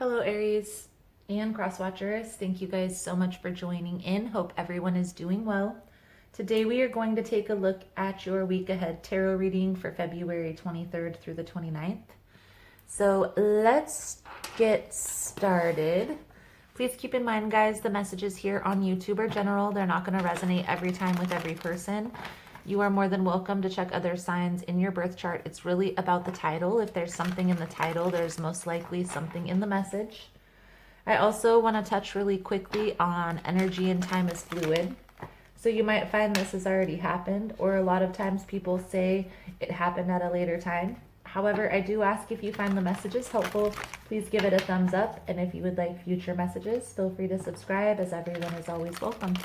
Hello, Aries and Crosswatchers. Thank you guys so much for joining in. Hope everyone is doing well. Today we are going to take a look at your week ahead tarot reading for February 23rd through the 29th. So let's get started. Please keep in mind, guys, the messages here on YouTube are general. They're not going to resonate every time with every person. You are more than welcome to check other signs in your birth chart. It's really about the title. If there's something in the title, there's most likely something in the message. I also want to touch really quickly on energy and time is fluid. So you might find this has already happened, or a lot of times people say it happened at a later time. However, I do ask if you find the messages helpful, please give it a thumbs up. And if you would like future messages, feel free to subscribe, as everyone is always welcome.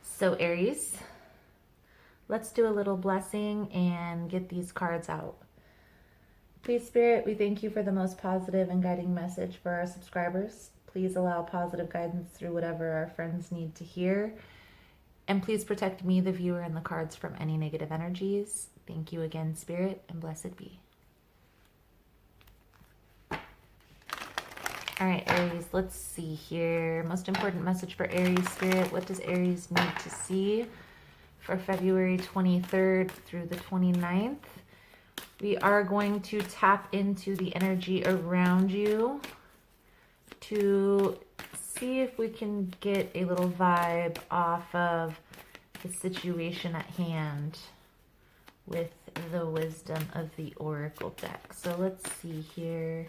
So Aries, let's do a little blessing and get these cards out. Please, Spirit, we thank you for the most positive and guiding message for our subscribers. Please allow positive guidance through whatever our friends need to hear. And please protect me, the viewer, and the cards from any negative energies. Thank you again, Spirit, and blessed be. All right, Aries, let's see here. Most important message for Aries, Spirit. What does Aries need to see for February 23rd through the 29th? We are going to tap into the energy around you to see if we can get a little vibe off of the situation at hand with the wisdom of the Oracle deck. So let's see here.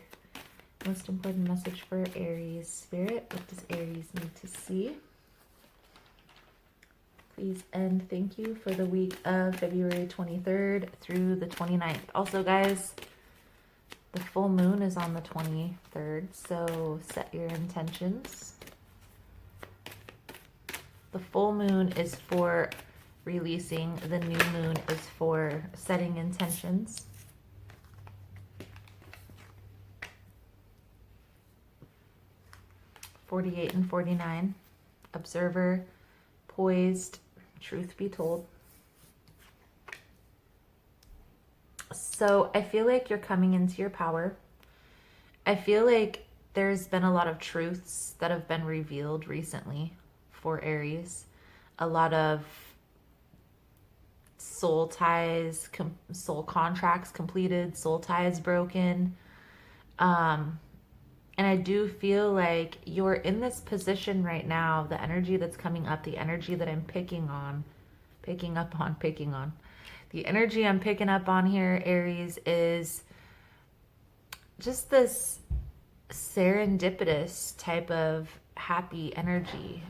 Most important message for Aries, Spirit. What does Aries need to see? Please, and thank you for the week of February 23rd through the 29th. Also, guys, the full moon is on the 23rd, so set your intentions. The full moon is for releasing. The new moon is for setting intentions. (48 and 49). Observer, poised, truth be told. So I feel like you're coming into your power. I feel like there's been a lot of truths that have been revealed recently for Aries. A lot of soul ties, soul contracts completed, soul ties broken. And I do feel like you're in this position right now, the energy that's coming up, the energy that I'm picking up on. The energy I'm picking up on here, Aries, is just this serendipitous type of happy energy.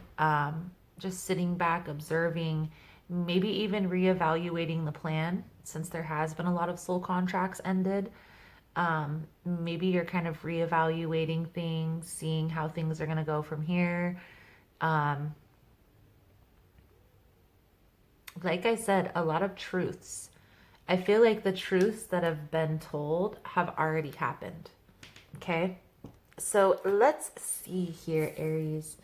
Just sitting back, observing, maybe even reevaluating the plan, since there has been a lot of soul contracts ended. Maybe you're kind of reevaluating things, seeing how things are going to go from here. Like I said, a lot of truths. I feel like the truths that have been told have already happened. Okay? So let's see here, Aries.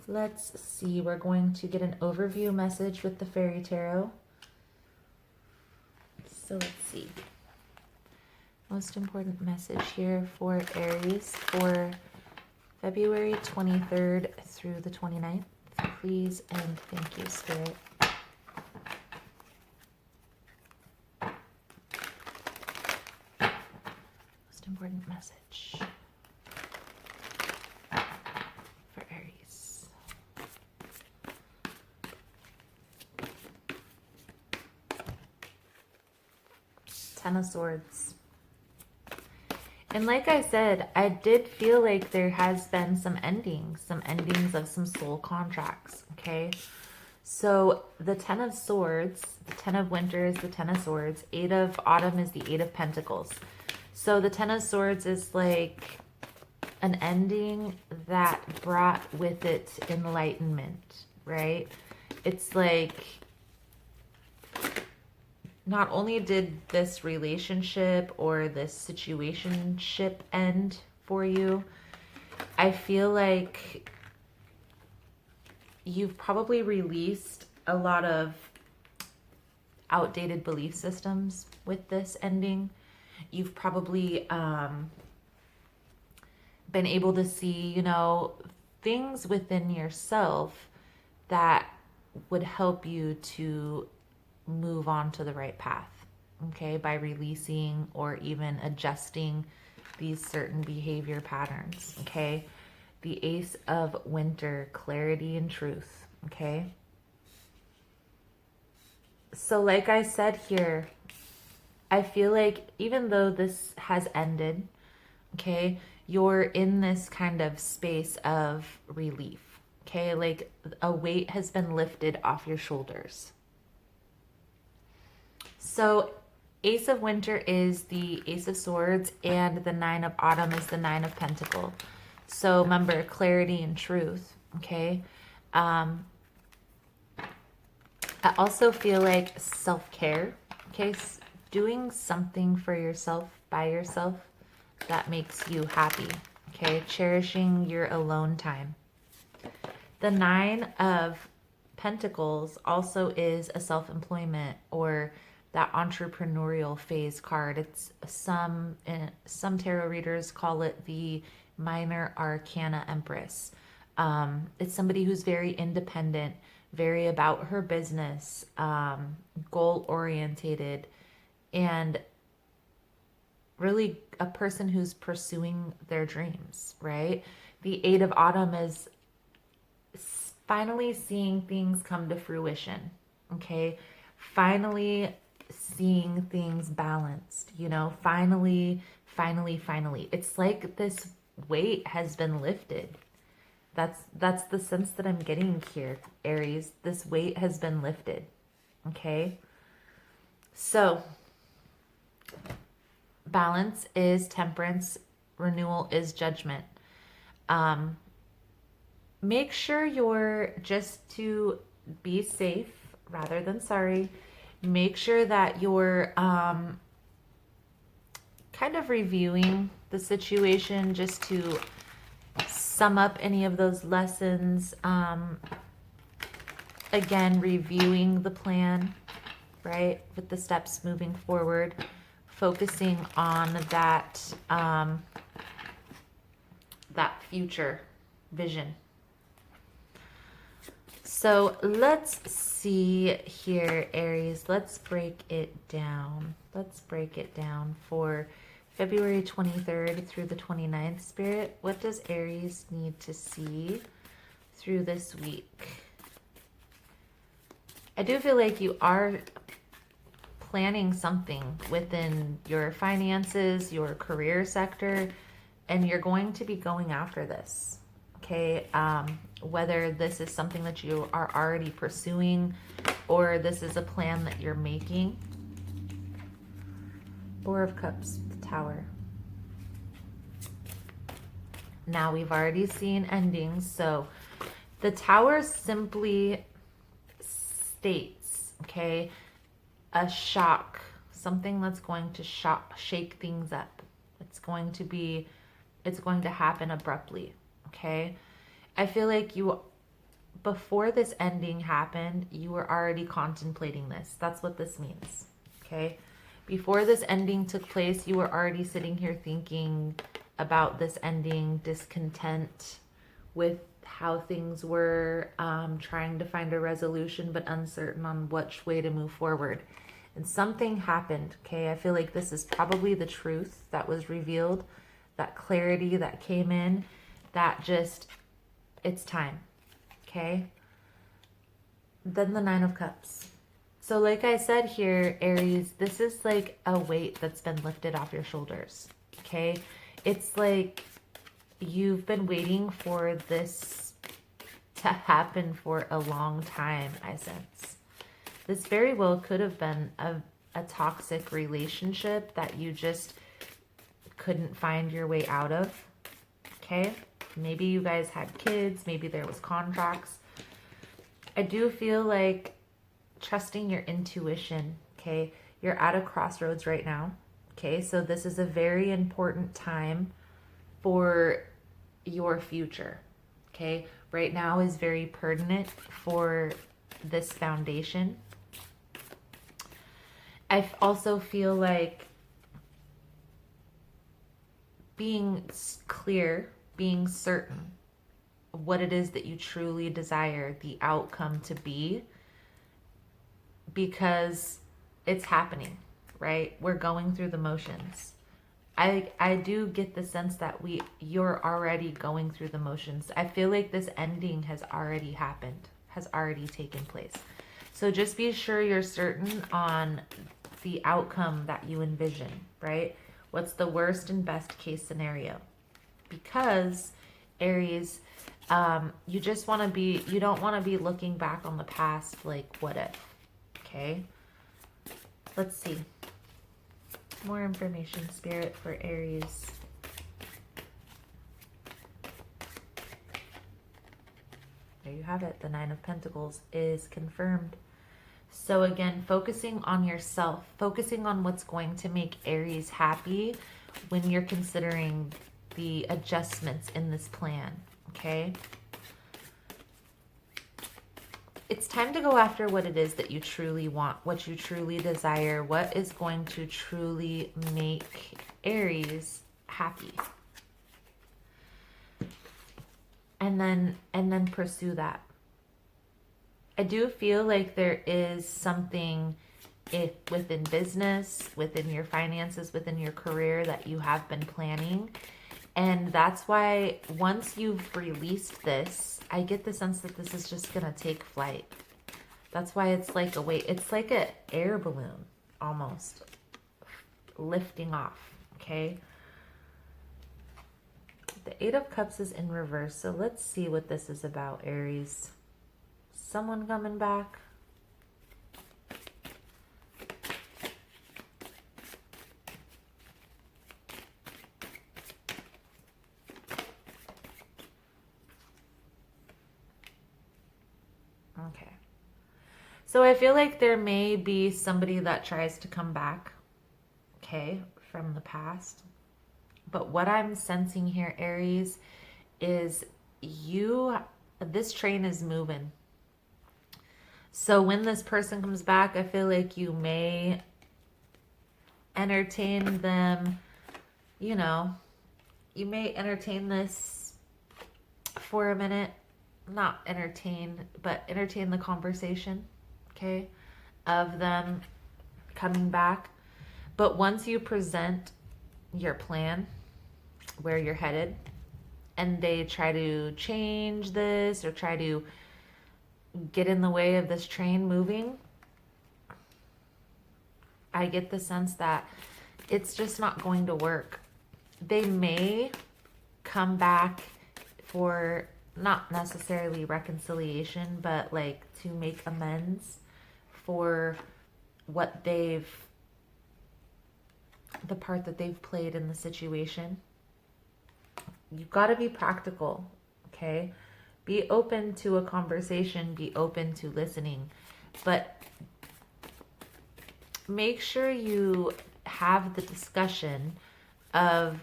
Let's see. We're going to get an overview message with the Fairy Tarot. So let's see. Most important message here for Aries for February 23rd through the 29th. Please and thank you, Spirit. Most important message for Aries. Ten of Swords. And like I said, I did feel like there has been some endings of some soul contracts, okay? So the Ten of Swords, the Ten of Winter is the Ten of Swords, Eight of Autumn is the Eight of Pentacles. So the Ten of Swords is like an ending that brought with it enlightenment, right? It's like, not only did this relationship or this situationship end for you, I feel like you've probably released a lot of outdated belief systems with this ending. You've probably been able to see, you know, things within yourself that would help you to move on to the right path, okay, by releasing or even adjusting these certain behavior patterns, okay? The Ace of Winter, clarity and truth, okay? So like I said here, I feel like even though this has ended, okay, you're in this kind of space of relief, okay? Like a weight has been lifted off your shoulders. So Ace of Winter is the Ace of Swords, and the Nine of Autumn is the Nine of Pentacle. So remember, clarity and truth, okay? I also feel like self-care, okay? Doing something for yourself, by yourself, that makes you happy, okay? Cherishing your alone time. The Nine of Pentacles also is a self-employment or that entrepreneurial phase card. It's some tarot readers call it the minor arcana empress. It's somebody who's very independent, very about her business, goal orientated, and really a person who's pursuing their dreams, right? The Eight of Autumn is finally seeing things come to fruition, okay? Finally seeing things balanced, you know, finally. It's like this weight has been lifted. That's the sense that I'm getting here, Aries. This weight has been lifted, okay? So, balance is temperance, renewal is judgment. Make sure you're, just to be safe rather than sorry, make sure that you're kind of reviewing the situation just to sum up any of those lessons. Again, reviewing the plan, right, with the steps moving forward, focusing on that that future vision. So let's see here, Aries. Let's break it down. Let's break it down for February 23rd through the 29th, Spirit. What does Aries need to see through this week? I do feel like you are planning something within your finances, your career sector, and you're going to be going after this, okay? Whether this is something that you are already pursuing or this is a plan that you're making. Four of Cups, the Tower. Now we've already seen endings, so the Tower simply states, okay, a shock, something that's going to shake things up. It's going to happen abruptly, okay? I feel like before this ending happened, you were already contemplating this. That's what this means, okay? Before this ending took place, you were already sitting here thinking about this ending, discontent with how things were, trying to find a resolution, but uncertain on which way to move forward. And something happened, okay? I feel like this is probably the truth that was revealed, that clarity that came in, that just, it's time, okay? Then the Nine of Cups. So like I said here, Aries, this is like a weight that's been lifted off your shoulders, okay? It's like you've been waiting for this to happen for a long time, I sense. This very well could have been a toxic relationship that you just couldn't find your way out of, okay? Maybe you guys had kids, maybe there was contracts. I do feel like trusting your intuition, okay? You're at a crossroads right now, okay? So this is a very important time for your future, okay? Right now is very pertinent for this foundation. I also feel like being clear being certain of what it is that you truly desire the outcome to be, because it's happening, right? We're going through the motions. I do get the sense that you're already going through the motions. I feel like this ending has already happened, has already taken place. So just be sure you're certain on the outcome that you envision, right? What's the worst and best case scenario? Because Aries, you don't want to be looking back on the past like, what if? Okay, let's see. More information, Spirit, for Aries. There you have it. The Nine of Pentacles is confirmed. So again, focusing on yourself, focusing on what's going to make Aries happy when you're considering the adjustments in this plan, okay? It's time to go after what it is that you truly want, what you truly desire, what is going to truly make Aries happy. And then pursue that. I do feel like there is something within business, within your finances, within your career that you have been planning. And that's why once you've released this, I get the sense that this is just going to take flight. That's why it's like it's like an air balloon almost lifting off, okay? The Eight of Cups is in reverse, so let's see what this is about, Aries. Someone coming back. Okay. So I feel like there may be somebody that tries to come back, okay, from the past. But what I'm sensing here, Aries, is this train is moving. So when this person comes back, I feel like you may entertain them, you may entertain this for a minute. Not entertain, but entertain the conversation, okay, of them coming back. But once you present your plan, where you're headed, and they try to change this or try to get in the way of this train moving, I get the sense that it's just not going to work. They may come back for not necessarily reconciliation, but like to make amends for the part that they've played in the situation. You've got to be practical, okay? Be open to a conversation, be open to listening, but make sure you have the discussion of,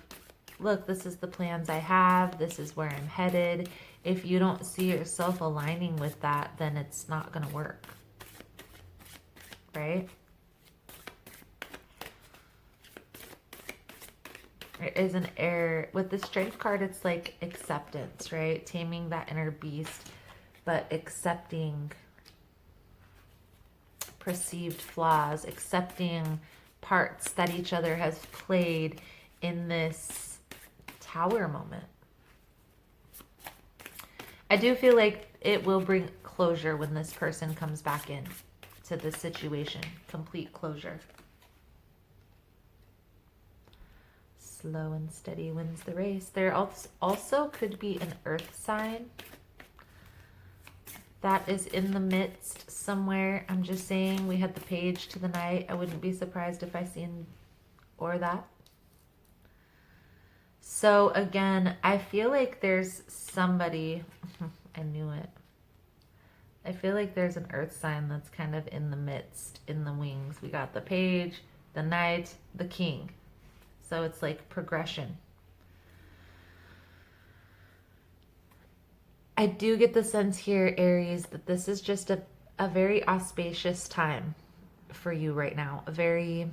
look, this is the plans I have, this is where I'm headed. If you don't see yourself aligning with that, then it's not going to work, right? There is an error. With the Strength card, it's like acceptance, right? Taming that inner beast, but accepting perceived flaws, accepting parts that each other has played in this Tower moment. I do feel like it will bring closure when this person comes back in to this situation. Complete closure. Slow and steady wins the race. There also could be an earth sign that is in the midst somewhere. I'm just saying, we had the Page to the Knight. I wouldn't be surprised if I seen or that. So again, I feel like there's somebody, I knew it. I feel like there's an earth sign that's kind of in the midst, in the wings. We got the Page, the Knight, the King. So it's like progression. I do get the sense here, Aries, that this is just a very auspicious time for you right now. A very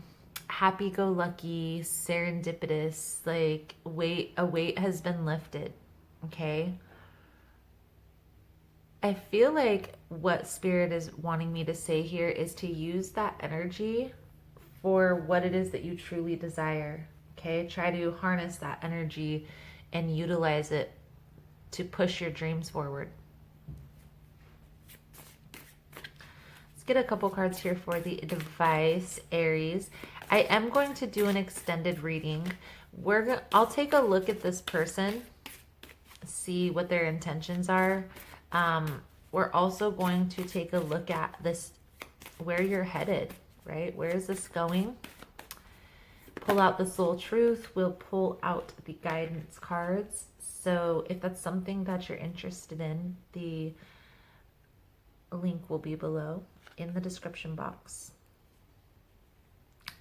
happy-go-lucky, serendipitous, like a weight has been lifted, okay? I feel like what Spirit is wanting me to say here is to use that energy for what it is that you truly desire, okay? Try to harness that energy and utilize it to push your dreams forward. Let's get a couple cards here for the advice, Aries. I am going to do an extended reading. I'll take a look at this person, see what their intentions are. We're also going to take a look at this, where you're headed, right? Where is this going? Pull out the soul truth. We'll pull out the guidance cards. So if that's something that you're interested in, the link will be below in the description box.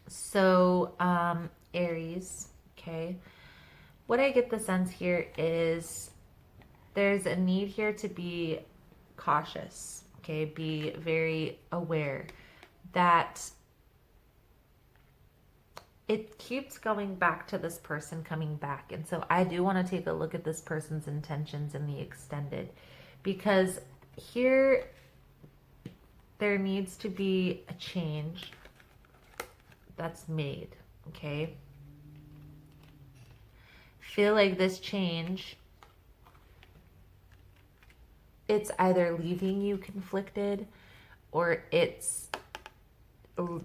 So, Aries, okay. What I get the sense here is there's a need here to be cautious, okay? Be very aware that it keeps going back to this person coming back. And so I do want to take a look at this person's intentions in the extended, because here there needs to be a change that's made, okay? Feel like this change, it's either leaving you conflicted or it's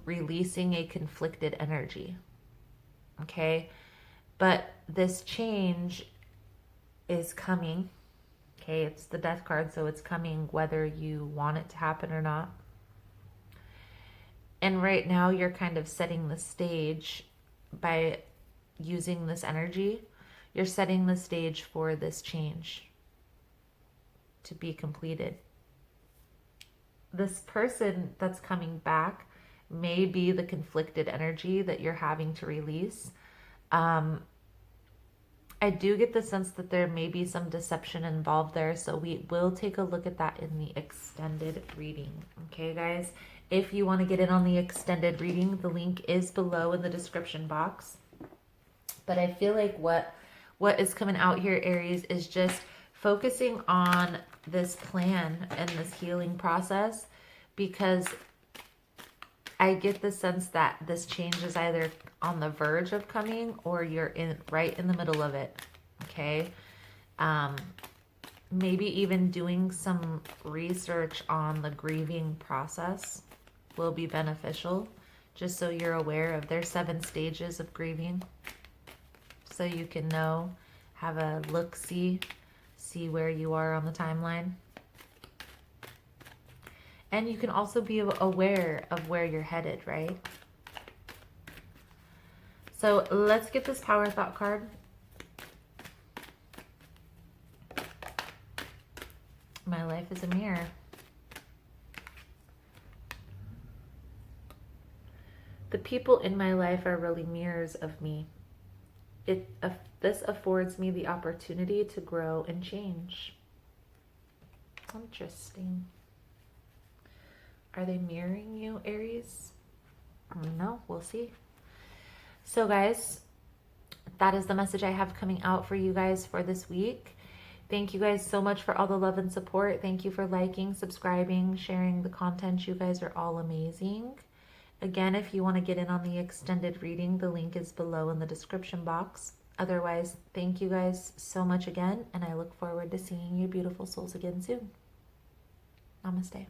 releasing a conflicted energy, okay? But this change is coming, okay? It's the Death card, so it's coming whether you want it to happen or not. And right now you're kind of setting the stage by using this energy. You're setting the stage for this change to be completed. This person that's coming back may be the conflicted energy that you're having to release. I do get the sense that there may be some deception involved there, so we will take a look at that in the extended reading. Okay, guys? If you want to get in on the extended reading, the link is below in the description box. But I feel like what is coming out here, Aries, is just focusing on this plan and this healing process, because I get the sense that this change is either on the verge of coming or you're right in the middle of it, okay? Maybe even doing some research on the grieving process will be beneficial, just so you're aware of their 7 stages of grieving, so you can know, have a look-see, see where you are on the timeline. And you can also be aware of where you're headed, right? So let's get this power thought card. My life is a mirror. The people in my life are really mirrors of me. This affords me the opportunity to grow and change. Interesting. Are they mirroring you, Aries? No, we'll see. So guys, that is the message I have coming out for you guys for this week. Thank you guys so much for all the love and support. Thank you for liking, subscribing, sharing the content. You guys are all amazing. Again, if you want to get in on the extended reading, the link is below in the description box. Otherwise, thank you guys so much again, and I look forward to seeing you beautiful souls again soon. Namaste.